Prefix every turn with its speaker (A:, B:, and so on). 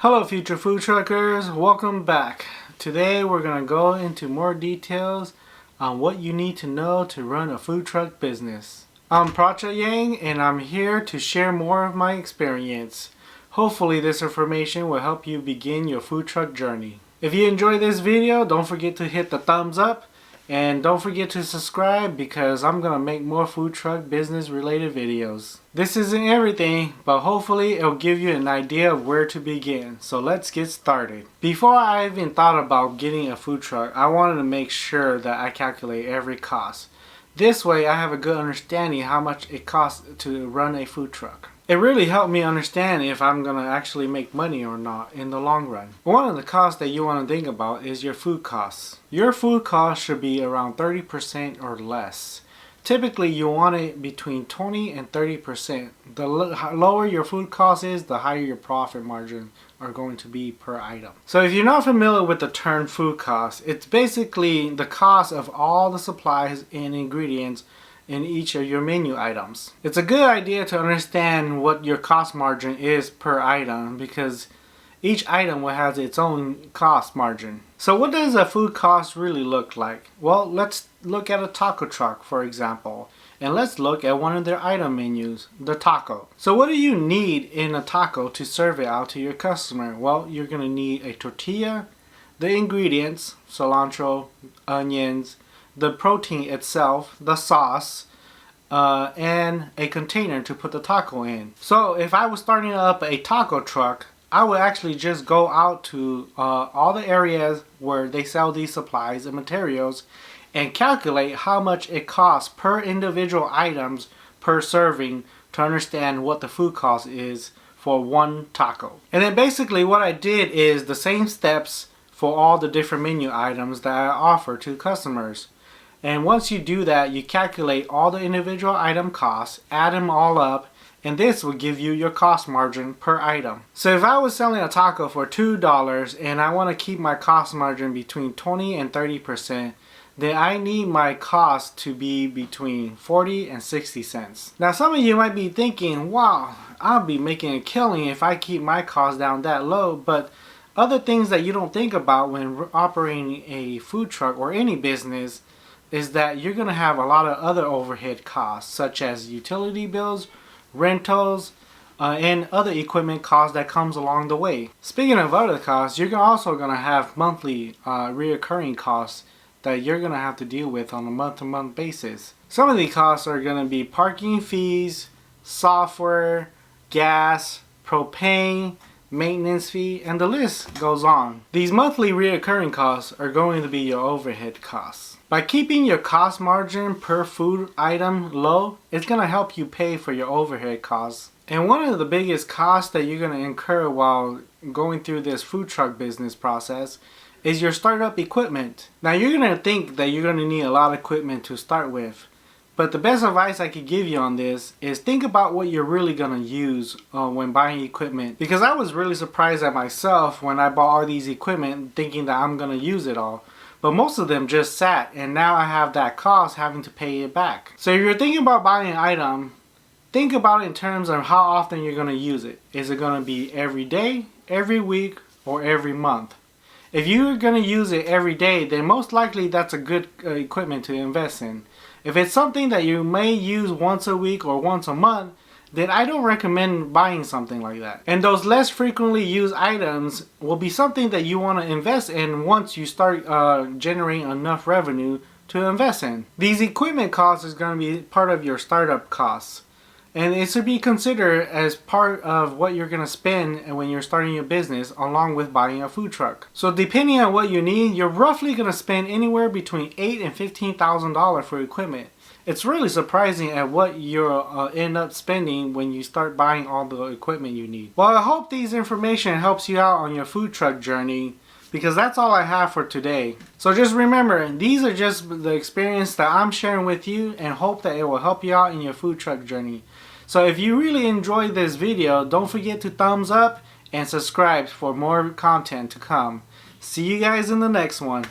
A: Hello future food truckers, welcome back. Today we're going to go into more details on what you need to know to run a food truck business. I'm Pracha Yang and I'm here to share more of my experience. Hopefully this information will help you begin your food truck journey. If you enjoyed this video, don't forget to hit the thumbs up and don't forget to subscribe because I'm going to make more food truck business related videos. This isn't everything, but hopefully it'll give you an idea of where to begin. So let's get started. Before I even thought about getting a food truck, I wanted to make sure that I calculate every cost. This way I have a good understanding how much it costs to run a food truck. It really helped me understand if I'm going to actually make money or not in the long run. One of the costs that you want to think about is your food costs. Your food costs should be around 30% or less. Typically you want it between 20 and 30%. The lower your food cost is, the higher your profit margin are going to be per item. So if you're not familiar with the term food cost, it's basically the cost of all the supplies and ingredients in each of your menu items. It's a good idea to understand what your cost margin is per item because each item will have its own cost margin. So what does a food cost really look like? Well, let's look at a taco truck for example, and let's look at one of their item menus, the taco. So what do you need in a taco to serve it out to your customer? Well, you're going to need a tortilla, the ingredients, cilantro, onions, the protein itself, the sauce, and a container to put the taco in. So if I was starting up a taco truck, I would actually just go out to all the areas where they sell these supplies and materials and calculate how much it costs per individual items per serving to understand what the food cost is for one taco. And then basically what I did is the same steps for all the different menu items that I offer to customers. And once you do that, you calculate all the individual item costs, add them all up, and this will give you your cost margin per item. So if I was selling a taco for $2 and I want to keep my cost margin between 20 and 30%, then I need my cost to be between 40 and 60 cents. Now some of you might be thinking, wow, I'll be making a killing if I keep my cost down that low, but other things that you don't think about when operating a food truck or any business is that you're going to have a lot of other overhead costs such as utility bills, rentals, and other equipment costs that comes along the way. Speaking of other costs, you're also going to have monthly reoccurring costs that you're going to have to deal with on a month-to-month basis. Some of the costs are going to be parking fees, software, gas, propane, maintenance fee, and the list goes on. These monthly reoccurring costs are going to be your overhead costs. By keeping your cost margin per food item low, it's going to help you pay for your overhead costs. And one of the biggest costs that you're going to incur while going through this food truck business process is your startup equipment. Now you're going to think that you're going to need a lot of equipment to start with. But the best advice I could give you on this is think about what you're really going to use when buying equipment. Because I was really surprised at myself when I bought all these equipment thinking that I'm going to use it all. But most of them just sat and now I have that cost having to pay it back. So if you're thinking about buying an item, think about it in terms of how often you're going to use it. Is it going to be every day, every week, or every month? If you're going to use it every day, then most likely that's a good equipment to invest in. If it's something that you may use once a week or once a month, then I don't recommend buying something like that. And those less frequently used items will be something that you want to invest in once you start generating enough revenue to invest in. These equipment costs is going to be part of your startup costs. And it should be considered as part of what you're going to spend when you're starting your business along with buying a food truck. So depending on what you need, you're roughly going to spend anywhere between $8,000 and $15,000 for equipment. It's really surprising at what you'll end up spending when you start buying all the equipment you need. Well, I hope these information helps you out on your food truck journey because that's all I have for today. So just remember, these are just the experience that I'm sharing with you and hope that it will help you out in your food truck journey. So if you really enjoyed this video, don't forget to thumbs up and subscribe for more content to come. See you guys in the next one.